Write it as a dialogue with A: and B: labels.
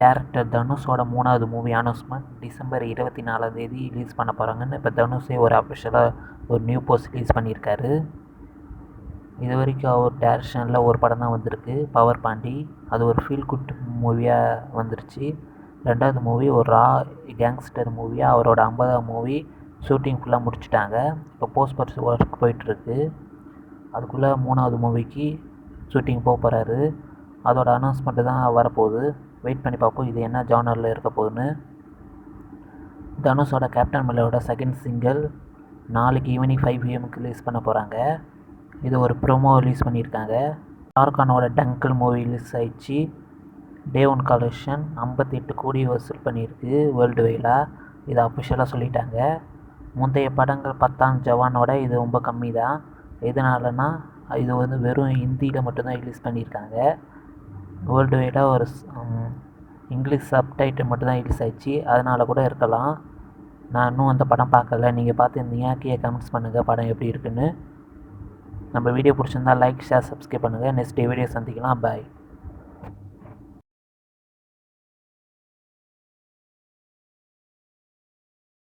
A: Director தனுஷோட 3வது movie announcement December 24 release பண்ண போகிறாங்கன்னு இப்போ தனுஷே ஒரு அஃபிஷியலாக ஒரு நியூ போஸ்ட் ரிலீஸ் பண்ணியிருக்காரு. இது வரைக்கும் அவர் டேரக்ஷனில் ஒரு படம் தான் வந்திருக்கு, பவர் பாண்டி. அது ஒரு ஃபீல் குட் மூவியாக வந்துருச்சு. 2வது மூவி ஒரு கேங்ஸ்டர் மூவியாக அவரோட 50வது மூவி ஷூட்டிங் ஃபுல்லாக முடிச்சிட்டாங்க. இப்போ போஸ்ட் ஒர்க் போயிட்டுருக்கு. அதுக்குள்ளே 3வது மூவிக்கு ஷூட்டிங் போக போகிறாரு. அதோட அனௌன்ஸ்மெண்ட்டு தான் வரப்போகுது. வெயிட் பண்ணி பார்ப்போம் இது என்ன ஜானரில் இருக்க போகுதுன்னு. தனுஷோட கேப்டன் மில்லரோட செகண்ட் சிங்கிள் நாளைக்கு ஈவினிங் 5 PM ரிலீஸ் பண்ண போகிறாங்க. இது ஒரு ப்ரோமோ ரிலீஸ் பண்ணியிருக்காங்க. ஷாருக்கானோட டங்கிள் மூவி ரிலீஸ் ஆயிடுச்சு. டே 1 கலெக்ஷன் 58 கோடி வசூல் பண்ணியிருக்கு வேர்ல்டு வைடாக. இதை அஃபிஷியலாக சொல்லிட்டாங்க. முந்தைய படங்கள் பத்தான் ஜவானோட இது ரொம்ப கம்மி தான். எதனாலனா இது வந்து வெறும் ஹிந்தியில் மட்டும்தான் ரிலீஸ் பண்ணியிருக்காங்க. வேர்ல்டு வைடாக ஒரு இங்கிலீஷ் சப்டைட்டில் மட்டும்தான் ரிலீஸ் ஆயிடுச்சு. அதனால கூட இருக்கலாம். நான் இன்னும் அந்த படம் பார்க்கல. நீங்கள் பார்த்துருந்தீங்க கீழே கமெண்ட்ஸ் பண்ணுங்கள் படம் எப்படி இருக்குன்னு. நம்ம வீடியோ பிடிச்சிருந்தா லைக், ஷேர், சப்ஸ்கிரைப் பண்ணுங்கள். நெக்ஸ்ட் வீடியோ சந்திக்கலாம். பாய்.